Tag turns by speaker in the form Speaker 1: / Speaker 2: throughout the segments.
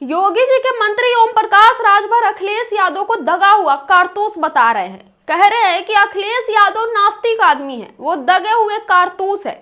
Speaker 1: योगी जी के मंत्री ओम प्रकाश राजभर अखिलेश यादव को दगा हुआ कारतूस बता रहे हैं। कह रहे हैं कि अखिलेश यादव नास्तिक आदमी है, वो दगे हुए कारतूस है।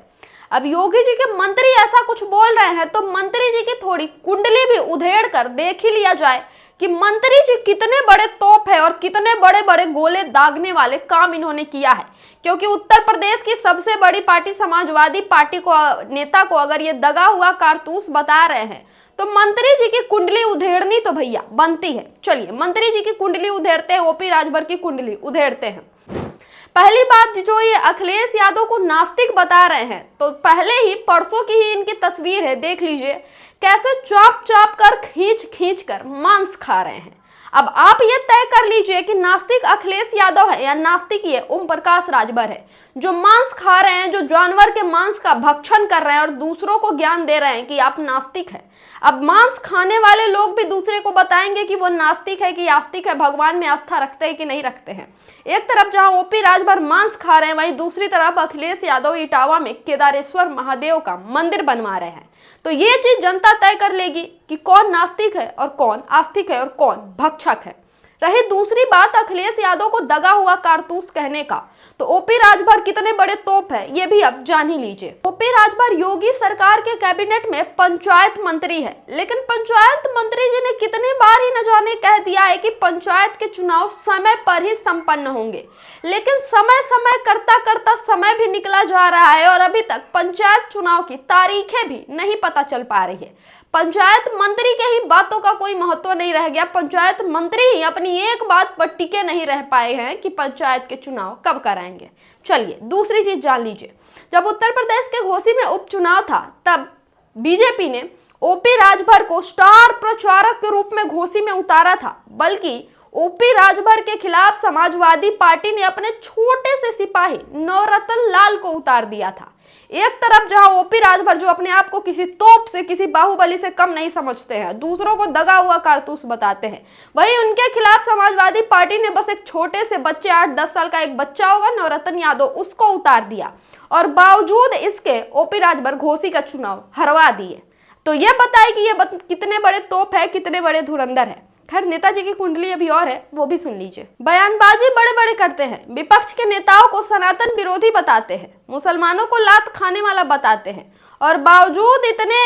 Speaker 1: अब योगी जी के मंत्री ऐसा कुछ बोल रहे हैं तो मंत्री जी की थोड़ी कुंडली भी उधेड़ कर देख ही लिया जाए कि मंत्री जी कितने बड़े तोप है और कितने बड़े बड़े गोले दागने वाले काम इन्होंने किया है। क्योंकि उत्तर प्रदेश की सबसे बड़ी पार्टी समाजवादी पार्टी को नेता को अगर ये दगा हुआ कारतूस बता रहे हैं तो मंत्री जी की कुंडली उधेड़नी तो भैया बनती है। चलिए मंत्री जी की कुंडली उधेड़ते हैं, ओपी राजभर की कुंडली उधेड़ते हैं। पहली बात, जो ये अखिलेश यादव को नास्तिक बता रहे हैं तो पहले ही परसों की ही इनकी तस्वीर है, देख लीजिए कैसे चाप चाप कर खींच खींच कर मांस खा रहे हैं। अब आप ये तय कर लीजिए कि नास्तिक अखिलेश यादव है या नास्तिक ये ओम प्रकाश राजभर है, जो मांस खा रहे हैं, जो जानवर के मांस का भक्षण कर रहे हैं और दूसरों को ज्ञान दे रहे हैं कि आप नास्तिक है। अब मांस खाने वाले लोग भी दूसरे को बताएंगे कि वो नास्तिक है कि आस्तिक है, भगवान में आस्था रखते हैं कि नहीं रखते हैं। एक तरफ जहां ओपी राजभर मांस खा रहे हैं, वहीं दूसरी तरफ अखिलेश यादव इटावा में केदारेश्वर महादेव का मंदिर बनवा रहे हैं। तो ये चीज जनता तय कर लेगी कि कौन नास्तिक है और कौन आस्तिक है और कौन भक्षक है। रही दूसरी बात अखिलेश यादव को दगा हुआ कारतूस कहने का, तो ओपी राजभर कितने बड़े तोप है ये भी अब जान ही लीजिए। ओपी राजभर योगी सरकार के कैबिनेट में पंचायत मंत्री है, लेकिन पंचायत मंत्री जी ने कितनी बार ही न जाने कह दिया है कि पंचायत के चुनाव समय पर ही संपन्न होंगे, लेकिन समय समय करता करता समय भी निकला जा रहा है और अभी तक पंचायत चुनाव की तारीखें भी नहीं पता चल पा रही है। पंचायत मंत्री के ही बातों का कोई महत्व नहीं रह गया। पंचायत मंत्री ही अपनी एक बात पर टिके नहीं रह पाए हैं कि पंचायत के चुनाव कब कराएंगे। चलिए दूसरी चीज जान लीजिए, जब उत्तर प्रदेश के घोसी में उपचुनाव था तब बीजेपी ने ओपी राजभर को स्टार प्रचारक के रूप में घोसी में उतारा था, बल्कि ओपी राजभर के खिलाफ समाजवादी पार्टी ने अपने छोटे से सिपाही नवरतन लाल को उतार दिया था। एक तरफ जहां ओपी राजभर, जो अपने आप को किसी तोप से, किसी बाहुबली से कम नहीं समझते हैं, दूसरों को दगा हुआ कारतूस बताते हैं, वहीं उनके खिलाफ समाजवादी पार्टी ने बस एक छोटे से बच्चे, 8-10 साल का एक बच्चा होगा नवरतन यादव, उसको उतार दिया और बावजूद इसके ओपी राजभर घोसी का चुनाव हरवा दिए। तो ये बताए कि ये कितने बड़े तोप है, कितने बड़े धुरंधर है। खैर नेताजी की कुंडली अभी और है, वो भी सुन लीजिए। बयानबाजी बड़े बड़े करते हैं, विपक्ष के नेताओं को सनातन विरोधी बताते हैं, मुसलमानों को लात खाने वाला बताते हैं और बावजूद इतने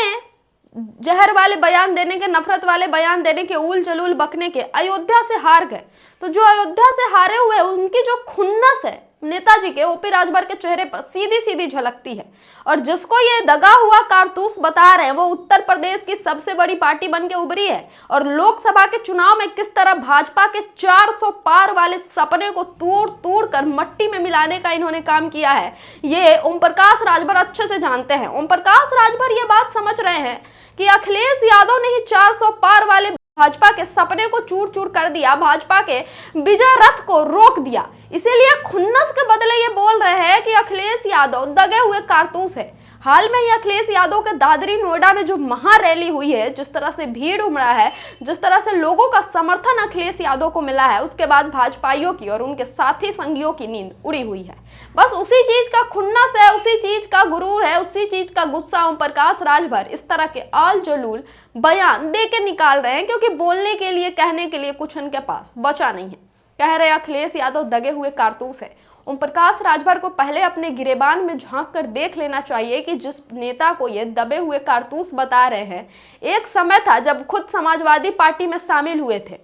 Speaker 1: जहर वाले बयान देने के, नफरत वाले बयान देने के, उल जलूल बकने के अयोध्या से हार गए। तो जो अयोध्या से हारे हुए उनकी जो खुन्नस है नेताजी के, ओपी राजभर के चेहरे पर सीधी सीधी झलकती है। और जिसको ये दगा हुआ कारतूस बता रहे हैं वो उत्तर प्रदेश की सबसे बड़ी पार्टी बन के उभरी है और लोकसभा के चुनाव में किस तरह भाजपा के 400 पार वाले सपने को तोड़ तोड़ कर मट्टी में मिलाने का इन्होंने काम किया है, ये ओम प्रकाश राजभर अच्छे से जानते हैं। ओम प्रकाश राजभर ये बात समझ रहे हैं कि अखिलेश यादव ने ही 400 पार वाले भाजपा के सपने को चूर चूर कर दिया, भाजपा के विजय रथ को रोक दिया। इसीलिए खुन्नस के बदले ये बोल रहे हैं कि अखिलेश यादव दगे हुए कारतूस है। हाल में ही अखिलेश यादव के दादरी नोएडा में जो महा रैली हुई है, जिस तरह से भीड़ उमड़ा है, जिस तरह से लोगों का समर्थन अखिलेश यादव को मिला है, उसके बाद भाजपाइयों की और उनके साथी संगियों की नींद उड़ी हुई है। बस उसी चीज का खुन्नस है, उसी चीज का गुरूर है, उसी चीज का गुस्सा ओम प्रकाश राजभर इस तरह के आल जलूल बयान दे के निकाल रहे हैं, क्योंकि बोलने के लिए, कहने के लिए कुछ उनके पास बचा नहीं है। कह रहे अखिलेश यादव दगे हुए कारतूस है। ओम प्रकाश राजभर को पहले अपने गिरेबान में झांक कर देख लेना चाहिए कि जिस नेता को ये दबे हुए कारतूस बता रहे हैं, एक समय था जब खुद समाजवादी पार्टी में शामिल हुए थे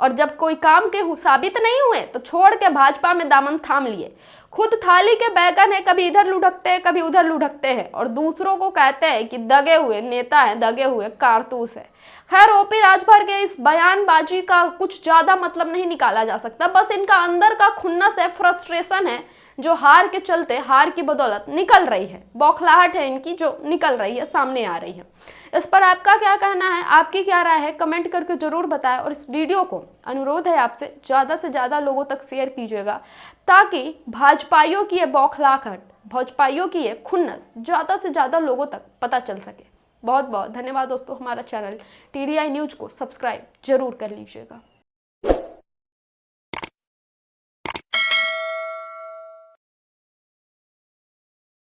Speaker 1: और जब कोई काम के साबित नहीं हुए तो छोड़ के भाजपा में दामन थाम लिए। खुद थाली के बैगन है, कभी इधर लुढ़कते हैं, कभी उधर लुढ़कते हैं और दूसरों को कहते हैं कि दगे हुए नेता है, दगे हुए कारतूस है। खैर ओपी राजभर के इस बयानबाजी का कुछ ज्यादा मतलब नहीं निकाला जा सकता, बस इनका अंदर का खुन्नस है, फ्रस्ट्रेशन है, जो हार के चलते, हार की बदौलत निकल रही है, बौखलाहट है इनकी जो निकल रही है, सामने आ रही है। इस पर आपका क्या कहना है, आपकी क्या राय है, कमेंट करके जरूर बताएं और इस वीडियो को अनुरोध है आपसे से ज़्यादा लोगों तक शेयर कीजिएगा, ताकि भाजपाइयों की ये बौखलाहट, भाजपाइयों की ये खुन्नस ज़्यादा से ज़्यादा लोगों तक पता चल सके। बहुत बहुत धन्यवाद दोस्तों, हमारा चैनल TDI न्यूज़ को सब्सक्राइब जरूर कर लीजिएगा।